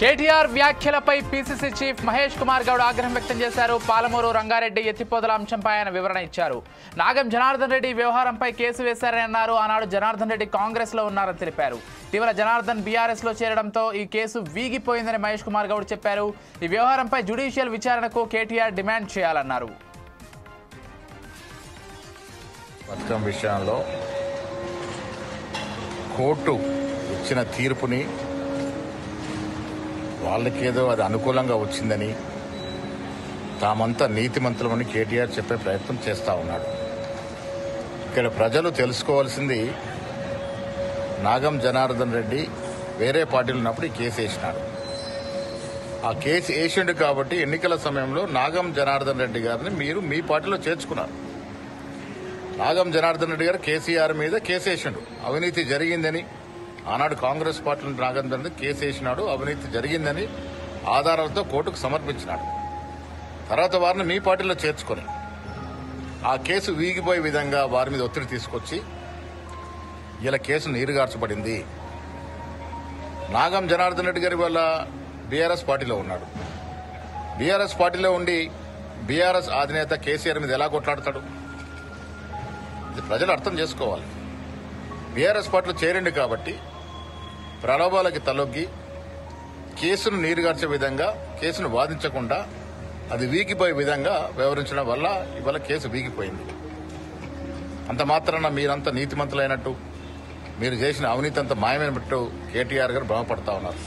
కేటీఆర్ వ్యాఖ్యలపై PCC chief Mahesh Kumar Goud ఆగ్రహం వ్యక్తం చేశారు. పాలమూరు రంగారెడ్డి ఎత్తిపోతల అంశంపై ఆయన వివరణ ఇచ్చారు. నాగం జనార్దన్ రెడ్డి వ్యవహారంపై కేసు వేశారని అన్నారు. ఆనాడు జనార్దన్ రెడ్డి కాంగ్రెస్ లో ఉన్నారని తెలిపారు. ఇటీవల జనార్దన్ బీఆర్ఎస్ లో చేరడంతో ఈ కేసు వీగిపోయిందని మహేష్ కుమార్ గౌడ్ చెప్పారు. ఈ వ్యవహారంపై జ్యుడిషియల్ విచారణకు కేటీఆర్ డిమాండ్ చేయాలన్నారు. పథకం విషయంలో కోర్టు ఇచ్చిన తీర్పుని వాళ్ళకేదో అది అనుకూలంగా వచ్చిందని తామంతా నీతిమంతులమని కేటీఆర్ చెప్పే ప్రయత్నం చేస్తూ ఉన్నాడు. ఇక్కడ ప్రజలు తెలుసుకోవాల్సింది, నాగం జనార్దన్ రెడ్డి వేరే పార్టీలు ఉన్నప్పుడు ఈ కేసు వేసినాడు. ఆ కేసు వేసిండు కాబట్టి ఎన్నికల సమయంలో నాగం జనార్దన్ రెడ్డి గారిని మీరు మీ పార్టీలో చేర్చుకున్నారు. నాగం జనార్దన్ రెడ్డి గారు కేసీఆర్ మీద కేసు వేసిండు. అవినీతి జరిగిందని ఆనాడు కాంగ్రెస్ పార్టీలో నాగం జనార్దన్ కేసు వేసినాడు. అవినీతి జరిగిందని ఆధారాలతో కోర్టుకు సమర్పించినాడు. తర్వాత వారిని మీ పార్టీలో చేర్చుకొని ఆ కేసు వీగిపోయే విధంగా వారి మీద ఒత్తిడి తీసుకొచ్చి ఇలా కేసు నీరుగార్చబడింది. నాగం జనార్దన్ రెడ్డి గారి వల్ల బీఆర్ఎస్ పార్టీలో ఉన్నాడు. బీఆర్ఎస్ పార్టీలో ఉండి బీఆర్ఎస్ అధినేత కేసీఆర్ మీద ఎలా కొట్లాడతాడు? ప్రజలు అర్థం చేసుకోవాలి. బీఆర్ఎస్ పార్టీలో చేరండి కాబట్టి ప్రలోభాలకి తలొగ్గి కేసును నీరుగార్చే విధంగా, కేసును వాదించకుండా అది వీగిపోయే విధంగా వ్యవహరించడం వల్ల ఇవాళ కేసు వీగిపోయింది. అంత మాత్రాన మీరంతా నీతిమంతులైనట్టు, మీరు చేసిన అవినీతి అంతా మాయమైనట్టు కేటీఆర్ గారు భ్రమపడతా ఉన్నారు.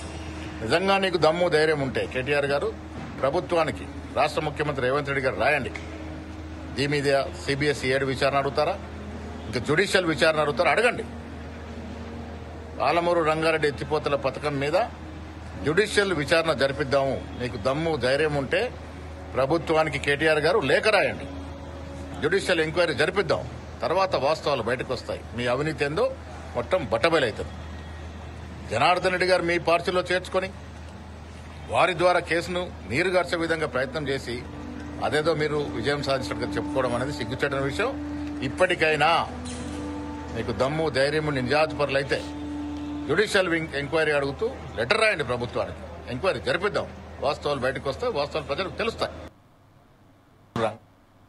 నిజంగా నీకు దమ్ము ధైర్యం ఉంటే కేటీఆర్ గారు ప్రభుత్వానికి, రాష్ట్ర ముఖ్యమంత్రి రేవంత్ రెడ్డి గారు రాయండి. దీని మీద సిబిఎస్ఈ 7 విచారణ అడుగుతారా, ఇంకా జ్యుడిషియల్ విచారణ అడుగుతారా? అడగండి. పాలమూరు రంగారెడ్డి ఎత్తిపోతల పథకం మీద జ్యుడిషియల్ విచారణ జరిపిద్దాము. మీకు దమ్ము ధైర్యం ఉంటే ప్రభుత్వానికి కేటీఆర్ గారు లేఖ రాయండి. జ్యుడిషియల్ ఎంక్వైరీ జరిపిద్దాం. తర్వాత వాస్తవాలు బయటకు వస్తాయి. మీ అవినీతి ఏందో మొత్తం బట్టబయలవుతుంది. జనార్దన్ రెడ్డి గారు మీ పార్టీలో చేర్చుకొని వారి ద్వారా కేసును నీరుగార్చే విధంగా ప్రయత్నం చేసి అదేదో మీరు విజయం సాధించినట్టుగా చెప్పుకోవడం అనేది సిగ్గుచేటైన విషయం. ఇప్పటికైనా మీకు దమ్ము ధైర్యము నిజాధిపరులైతే జ్యుడిషియల్ ఎంక్వైరీ అడుగుతూ లెటర్ రాయండి ప్రభుత్వానికి. ఎంక్వైరీ జరిపిద్దాం. వాస్తవాలు బయటకు వస్తాయి. వాస్తవాలు ప్రజలకు తెలుస్తాయి.